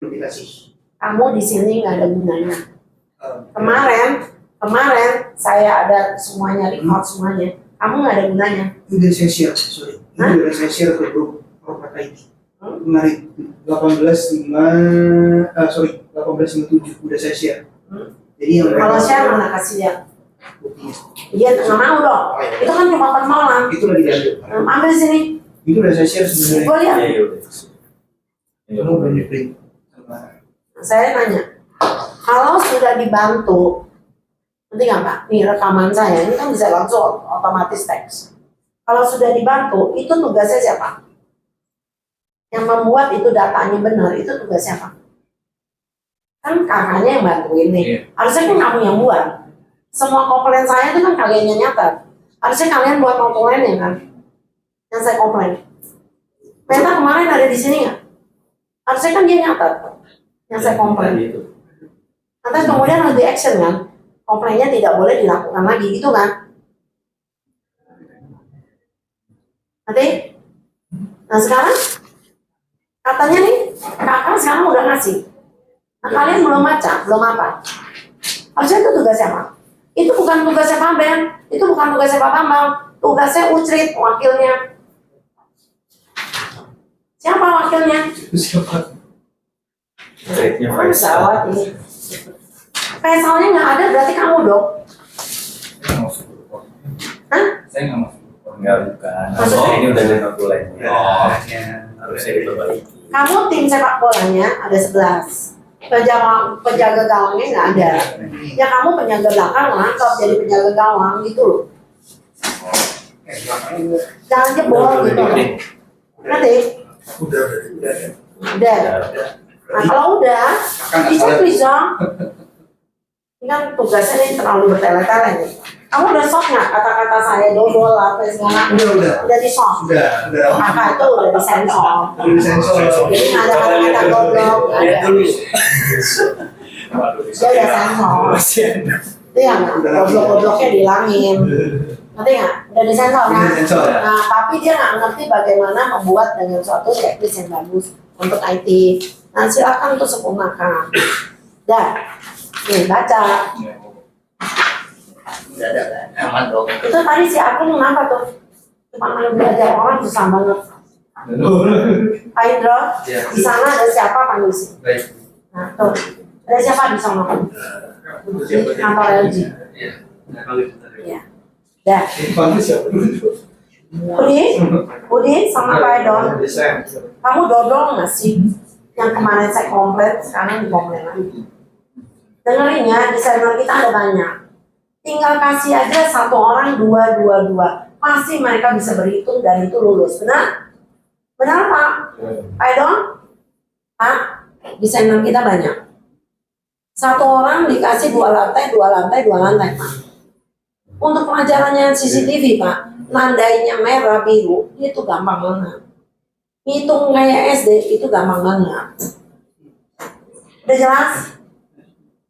dikasih. Kamu di sini nggak ada gunanya. Kemarin saya ada semuanya, record semuanya. Kamu nggak ada gunanya. Itu udah saya share, sorry. Itu udah saya share ke grup Propak IT. Kemarin 1857 udah saya share. Jadi yang kalau share mana kasih dia? buktinya. Dia nggak mau dong. Itu kan cuma permohonan. Itu lagi diambil. Ambil sini. Itu udah saya share sebenarnya. Gue lihat. Kamu udah di-print. Saya nanya, kalau sudah dibantu, nanti nggak Pak? Nih rekaman saya, ini kan bisa langsung otomatis teks. Kalau sudah dibantu, itu tugasnya siapa? Yang membuat itu datanya benar, itu tugas siapa? Kan kakaknya yang bantuin nih. Harusnya kan kamu yang buat. Semua komplain saya itu kan kalian yang nyatet. Harusnya kalian buat komplainnya kan? Yang saya komplain. Meta kemarin ada di sini nggak? Harusnya kan dia nyatet. Yang saya komplain. Nanti kemudian harus di action kan? Komplainnya tidak boleh dilakukan lagi, gitu kan? Nanti? Nah sekarang? Katanya nih, kakak sekarang udah ngasih. Nah kalian belum baca, belum apa? Harusnya itu tugas siapa? Itu bukan tugasnya Pak Ben, itu bukan tugasnya Pak Bambang, tugasnya Ucrit, wakilnya. Siapa wakilnya? Siapa? Pesawat ini. Pesalnya nggak ada, berarti kamu dong. Hah? Saya nggak masuk. Enggak, bukan. Maksudnya? Ini udah ada notulen. Oh, Harusnya diperbaiki. Kamu tim sepak bolanya ada 11. Penjaga gawangnya nggak ada. Ya kamu penjaga belakang lengkap jadi penjaga gawang gitu loh. Jangan jebol gitu. Nanti? Udah. Nah kalau udah, bisa. Ini kan tugasnya nih terlalu bertele-tele nih. Kamu udah sok nggak kata-kata saya dodol apa segala? Udah di sok. Udah. Kakak itu udah disensor. Udah disensor. Jadi nggak ada kata-kata goblok, nggak ada. Dia udah sensor. Iya nggak? Goblok-gobloknya dihilangin. Ngerti nggak? Udah disensor kan? Udah disensor. Nah tapi dia nggak ngerti bagaimana membuat dengan suatu checklist yang bagus untuk IT. Nah silakan untuk sempurnakan. Dah, nih baca. Udah. Aman dong. Itu tadi si Akun kenapa tuh? Cuma mau belajar orang susah banget. Pak Indro, di sana ada siapa panggil sih? Baik. Nah tuh, ada siapa di sana? Di kantor LG. Iya. Dah. Panggil siapa dulu? Budi sama Pak Edon. Kamu dodol nggak sih? Yang kemarin saya komplain, sekarang dikomplain lagi. Dengerin ya, desainer kita ada banyak. Tinggal kasih aja satu orang dua. Pasti mereka bisa berhitung dan itu lulus. Benar? Benar Pak? Pak Edon? Pak, desainer kita banyak. Satu orang dikasih dua lantai Pak. Untuk pelajarannya CCTV Pak, nandainya merah biru itu gampang banget. Hitung kayak SD itu gampang banget. Udah jelas?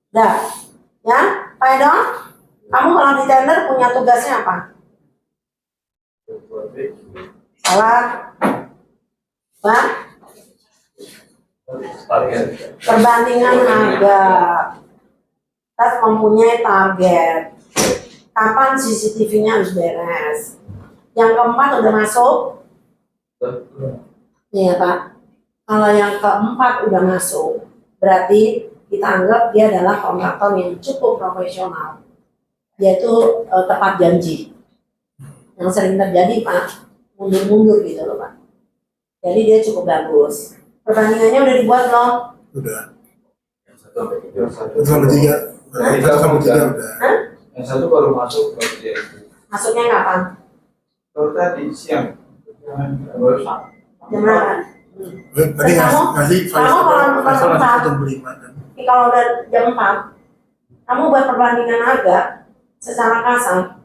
Dah, ya Pak Edon? Kamu kalau di tender punya tugasnya apa? Salah. Pak? Perbandingan harga. Kita mempunyai target. Kapan CCTV-nya harus beres? Yang keempat udah masuk? Iya Pak. Kalau yang keempat udah masuk, berarti kita anggap dia adalah kontraktor yang cukup profesional. Yaitu tepat janji. Yang sering terjadi Pak, mundur-mundur gitu loh Pak. Jadi dia cukup bagus. Perbandingannya udah dibuat loh? Udah. Yang satu Sampai tiga. Udah. Hah? Yang satu baru masuk baru dia itu. Masuknya kapan? Baru tadi siang. Jam berapa? Tadi ngasih jam 5 kan. Kalau udah jam 4, kamu buat perbandingan harga secara kasar,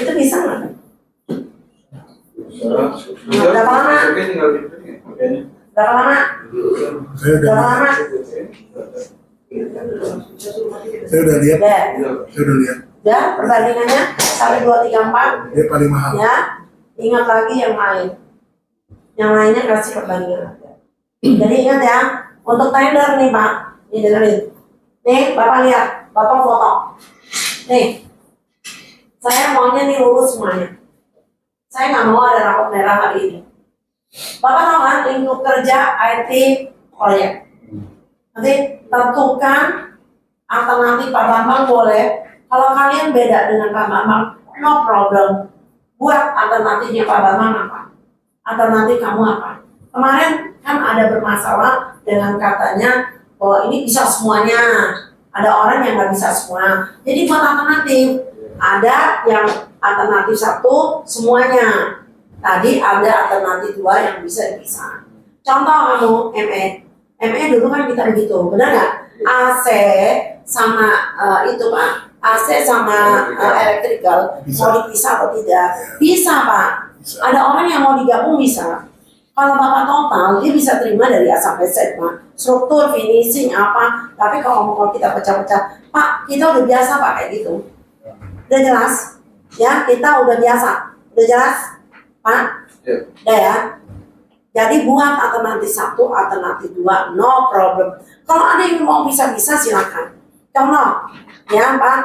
itu bisa nggak? Berapa lama? Berapa lama? Saya udah lihat. Ya, perbandingannya 1, 2, 3, 4. Dia paling mahal. Ya, ingat lagi yang lain. Yang lainnya kasih perbandingan harga. Jadi ingat ya, Untuk tender nih Pak, nih dengerin. Nih Bapak lihat, Bapak foto. Nih, saya maunya nih lulus semuanya. Saya nggak mau ada rapot merah hari ini. Bapak tahu kan lingkup kerja IT proyek. Nanti tentukan alternatif Pak Bambang boleh. Kalau kalian beda dengan Pak Bambang, no problem. Buat alternatifnya Pak Bambang apa? Alternatif kamu apa? Kemarin kan ada bermasalah dengan katanya bahwa ini bisa semuanya. Ada orang yang nggak bisa semua. Jadi buat alternatif. Ada yang alternatif 1 semuanya. Tadi ada alternatif 2 yang bisa dipisah. Contoh kamu ME. ME dulu kan kita begitu, benar nggak? AC sama itu Pak. AC sama electrical mau dipisah atau tidak? Bisa Pak. Ada orang yang mau digabung bisa. Kalau Bapak total, dia bisa terima dari A sampai Z, Pak. Struktur, finishing, apa. Tapi kalau kita pecah-pecah, Pak, kita udah biasa Pak kayak gitu. Udah jelas? Ya, kita udah biasa. Udah jelas? Pak? Udah ya? Jadi buat alternatif 1, alternatif 2, no problem. Kalau ada yang mau bisa-bisa silakan. Contoh, ya Pak.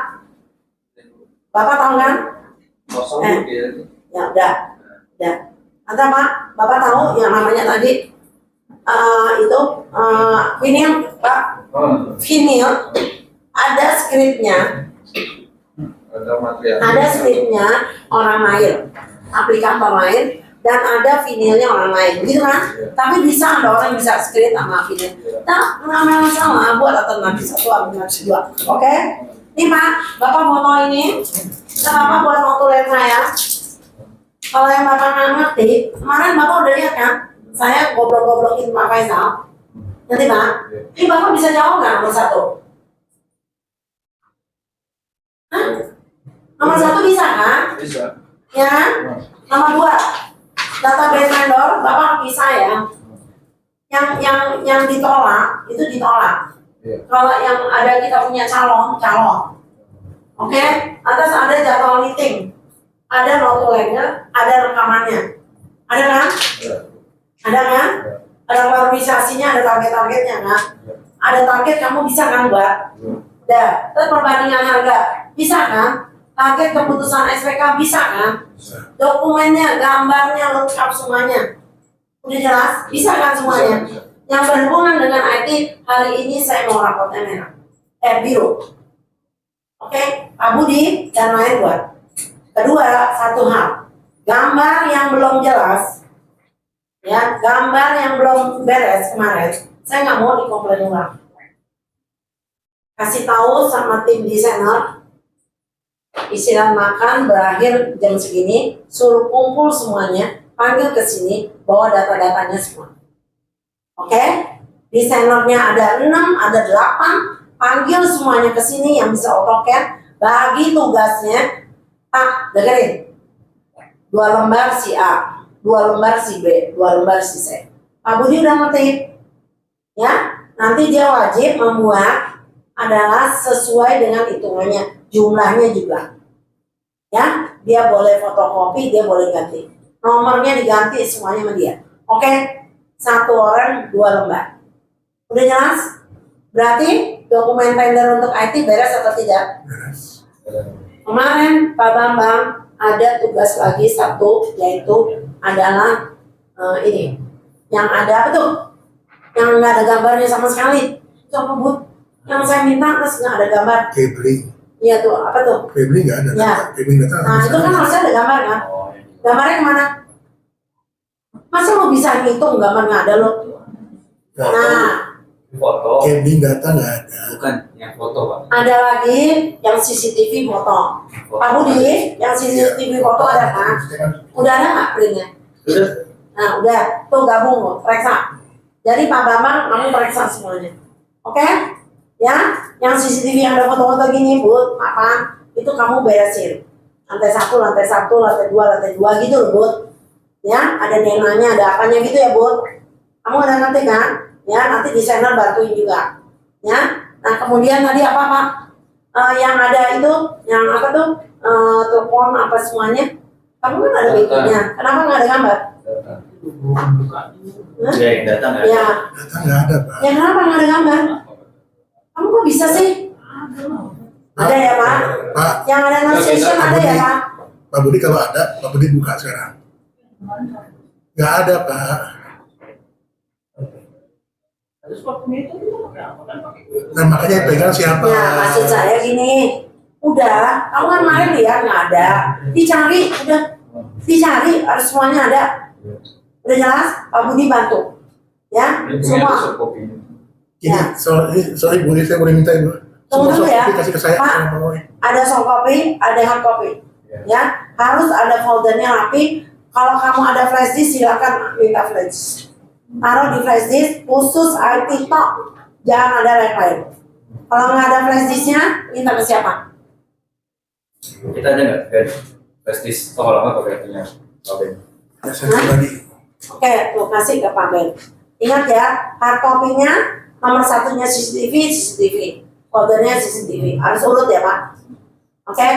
Bapak tahu kan? Ya udah. Ada Pak, Bapak tahu yang namanya tadi itu vinil Pak. Vinil ada skripnya. Ada skripnya orang lain, aplikator lain, dan ada vinilnya orang lain, gitu kan? Tapi bisa ada orang yang bisa skrip sama vinil. Nah, nggak masalah buat alternatif 1, alternatif 2. Oke? Nih Pak, Bapak foto ini. Bapak buat notulen saya. Kalau yang Bapak nggak ngerti, kemarin Bapak udah lihat kan? Saya goblok-goblokin Pak Faisal. Nanti Pak, ini Bapak bisa jawab nggak nomor 1? Hah? Nomor 1 bisa kan? Bisa. Ya kan? Nomor 2, database vendor, Bapak bisa ya. Yang ditolak, itu ditolak. Kalau yang ada kita punya calon. Oke? Atas ada jadwal meeting. Ada notulennya, ada rekamannya. Ada kan? Ada kan? Ada klarifikasinya, ada target-targetnya kan? Ada target kamu bisa kan buat? Udah. Terus perbandingan harga bisa kan? Target keputusan SPK bisa kan? Dokumennya, gambarnya lengkap semuanya. Udah jelas? Bisa kan semuanya? Yang berhubungan dengan IT, hari ini saya mau rapotnya merah. Biru. Oke? Pak Budi dan lain buat. Kedua, 1 hal, gambar yang belum jelas, ya, gambar yang belum beres kemarin, saya nggak mau dikomplain ulang. Kasih tahu sama tim desainer, istirahat makan berakhir jam segini, suruh kumpul semuanya, panggil ke sini, bawa data-datanya semua. Oke? Desainernya ada 6, ada 8, panggil semuanya ke sini yang bisa AutoCAD, bagi tugasnya. Pak, dengerin. 2 lembar si A, 2 lembar si B, 2 lembar si C. Pak Budi udah ngerti? Ya, nanti dia wajib membuat adalah sesuai dengan hitungannya, jumlahnya juga. Ya, dia boleh fotokopi, dia boleh ganti. Nomornya diganti semuanya sama dia. Oke? 1 orang 2 lembar. Udah jelas? Berarti dokumen tender untuk IT beres atau tidak? Beres. Kemarin Pak Bambang ada tugas lagi 1, yaitu adalah ini yang ada apa tuh? Yang nggak ada gambarnya sama sekali. Coba Bu, yang saya minta terus nggak ada gambar. Cabling. Iya tuh, apa tuh? Cabling nggak ada. Ya. Cabling data. Nah itu kan harusnya ada gambar kan? Gambarnya kemana? Masa lo bisa ngitung gambar nggak ada lo? Nah, Foto. Cabling data nggak ada. Bukan yang foto Pak. ada lagi yang CCTV foto. Pak Budi, yang CCTV foto ada kan? Udah ada nggak printnya? Sudah. Nah udah, tuh gabung lo, periksa. Jadi Pak Bambang, kamu periksa semuanya. Oke? Ya, yang CCTV yang ada foto-foto gini, Bu, apa? Itu kamu beresin. Lantai 1, lantai 1, lantai 2 gitu loh, Bu. Ya, ada DNA-nya, ada apanya gitu ya, Bu. Kamu ada nanti kan? Ya, nanti desainer bantuin juga. Ya, nah kemudian tadi apa Pak? Yang ada itu, yang apa tuh? Telepon apa semuanya? Kamu kan ada berikutnya. Kenapa nggak ada gambar? Ya, yang datang ya. Ya, Data nggak ada, Pak. ya kenapa nggak ada gambar? Kamu kok bisa sih? Ada ya Pak? Pak, Yang ada notation ada ya Pak? Pak Budi kalau ada, Pak Budi buka sekarang. Nggak ada, Pak. Nah, makanya yang pegang siapa? Ya maksud saya gini, udah, kamu kan kemarin lihat nggak ada, dicari, udah, dicari, harus semuanya ada, udah jelas, Pak Budi bantu, ya, semua. Ini soal ibu ini saya boleh minta ibu. Tunggu dulu ya, Kasih ke saya. Pak. saya mau. Ada soft copy, ada hard copy, ya, harus ada foldernya rapi. Kalau kamu ada flash disk, silakan minta flash disk. Taruh di flash disk khusus IT tok, jangan ada lain-lain. Kalau nggak ada flash disknya, minta ke siapa? Kita ada nggak? Ben? Flash disk. Oh, kalau nggak pakai punya Ben. Ya, saya pribadi. Oke, tuh kasih ke Pak Ben. Ingat ya, hard copy-nya nomor satunya CCTV, foldernya CCTV. Harus urut ya Pak. Oke,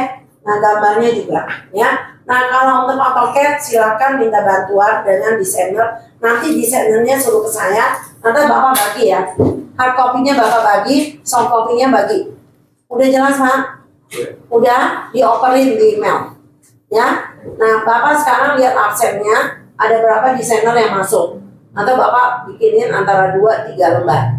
nah gambarnya juga ya. Nah kalau untuk AutoCAD silakan minta bantuan dengan desainer. Nanti desainernya suruh ke saya. Nanti Bapak bagi ya. Hard copy-nya Bapak bagi, soft copy-nya bagi. Udah jelas Pak? Udah dioperin di email. Ya. Nah Bapak sekarang lihat absennya. Ada berapa desainer yang masuk. Nanti Bapak bikinin antara 2-3 lembar.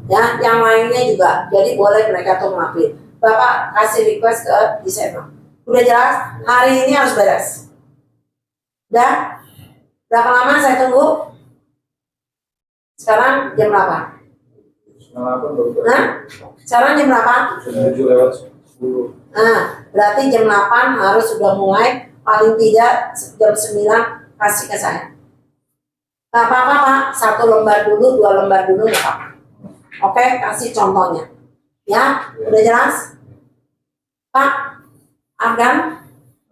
Ya, yang lainnya juga. Jadi boleh mereka tuh ngelapin. Bapak kasih request ke desainer. Udah jelas? Hari ini harus beres. Udah? Berapa lama saya tunggu? Sekarang jam berapa? Nah, sekarang jam berapa? 7:10. Nah, berarti jam 8 harus sudah mulai. Paling tidak jam 9 kasih ke saya. Gak apa-apa Pak, 1 lembar dulu, 2 lembar dulu gak apa-apa. Oke, kasih contohnya. Ya, udah jelas? Pak, Afgan,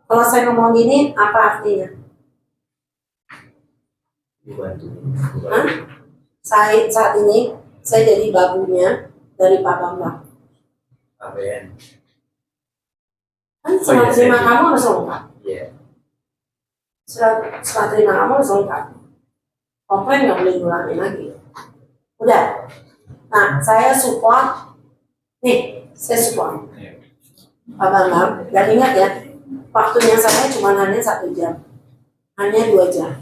kalau saya ngomong gini, apa artinya? Dibantu. Hah? Saat ini, saya jadi babunya dari Pak Bambang. Ben. Kan surat terima kamu harus lengkap. Iya. Surat terima kamu harus lengkap. Komplain nggak boleh ngulangin lagi. Udah. Nah, saya support. Nih, saya support. Pak Bambang, dan ingat ya, waktunya saya cuma hanya 1 jam. Hanya 2 jam.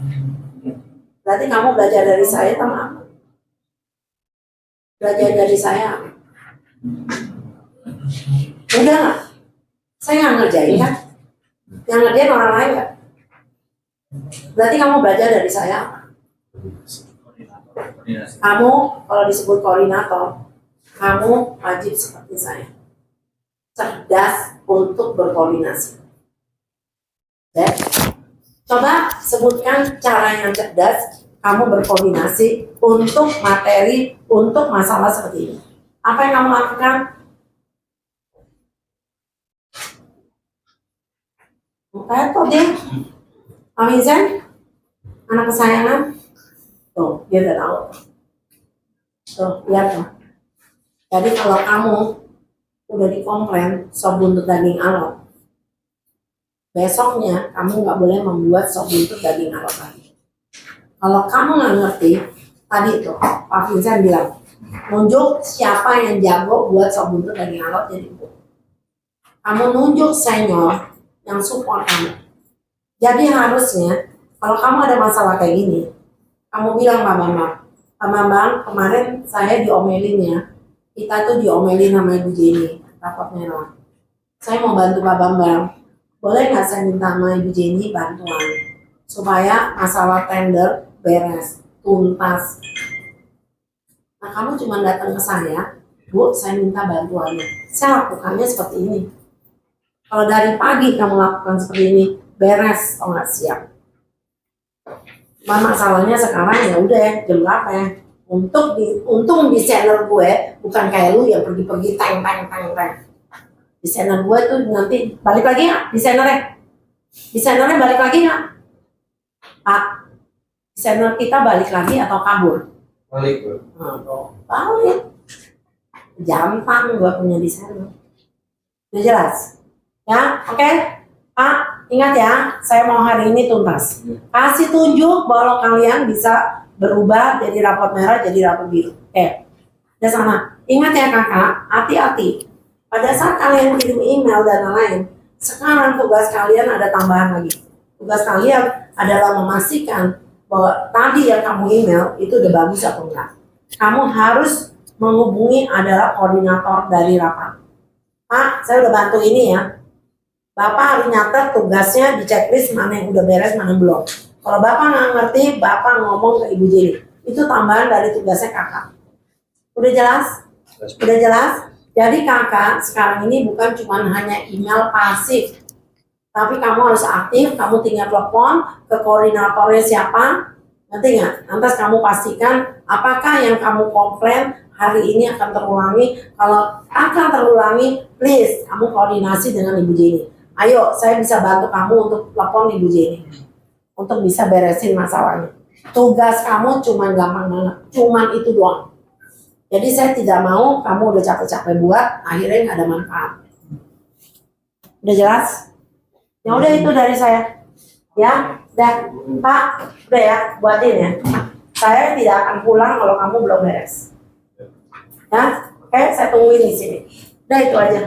Berarti kamu belajar dari saya tentang apa? Belajar dari saya. Udah nggak? Saya nggak ngerjain kan? Yang ngerjain orang lain nggak? Berarti kamu belajar dari saya apa? Kamu kalau disebut koordinator, kamu wajib seperti saya, cerdas untuk berkoordinasi. Ya. Coba sebutkan cara yang cerdas kamu berkoordinasi untuk materi, untuk masalah seperti ini. Apa yang kamu lakukan? Tuh dia, Amizan, anak kesayangan. Tuh, dia udah tahu. Tuh, lihat tuh. Jadi kalau kamu udah dikomplain sop buntut daging alot, besoknya kamu nggak boleh membuat sop buntut daging alot lagi. Kalau kamu nggak ngerti, tadi tuh Pak Vincent bilang, nunjuk siapa yang jago buat sop buntut daging alot jadi ibu. Kamu nunjuk senior yang support kamu. Jadi harusnya kalau kamu ada masalah kayak gini, kamu bilang Pak Bambang, kemarin saya diomelin ya, kita tuh diomelin sama Ibu Jenny, rapot merah. Saya mau bantu Pak Bambang, boleh nggak saya minta sama Ibu Jenny bantuan supaya masalah tender beres, tuntas. Nah kamu cuma datang ke saya, Bu, saya minta bantuannya. Saya lakukannya seperti ini. Kalau dari pagi kamu lakukan seperti ini, beres, oh nggak siap. Masalahnya sekarang ya udah jam berapa ya? Untung di channel gue bukan kayak lu yang pergi-pergi tang. Di channel gue tuh nanti balik lagi nggak? Di channelnya balik lagi nggak? Pak, di channel kita balik lagi atau kabur? Balik, Bro. Balik. Gampang gue punya di channel. Udah jelas? Ya, oke. Pak, Ingat ya, saya mau hari ini tuntas. Kasih tunjuk bahwa kalian bisa berubah dari rapot merah jadi rapot biru. Udah sana. Ingat ya kakak, hati-hati. Pada saat kalian kirim email dan lain-lain, sekarang tugas kalian ada tambahan lagi. Tugas kalian adalah memastikan bahwa tadi yang kamu email itu udah bagus atau enggak. Kamu harus menghubungi adalah koordinator dari rapat. Pak, saya udah bantu ini ya. Bapak harus nyatet tugasnya di checklist mana yang udah beres, mana yang belum. Kalau Bapak nggak ngerti, Bapak ngomong ke Ibu Jenny. Itu tambahan dari tugasnya kakak. Udah jelas? Udah jelas? Jadi kakak sekarang ini bukan cuma hanya email pasif. Tapi kamu harus aktif, kamu tinggal telepon ke koordinatornya siapa. Nanti nggak? Lantas kamu pastikan apakah yang kamu komplain hari ini akan terulangi. Kalau akan terulangi, please kamu koordinasi dengan Ibu Jenny. Ayo, saya bisa bantu kamu untuk telepon Ibu Jenny. Untuk bisa beresin masalahnya. Tugas kamu cuma gampang banget. Cuman itu doang. Jadi saya tidak mau kamu udah capek-capek buat, akhirnya nggak ada manfaat. Udah jelas? Ya udah itu dari saya. Ya, udah. Pak, udah ya, buatin ya. Saya tidak akan pulang kalau kamu belum beres. Ya, oke, saya tungguin di sini. Udah itu aja.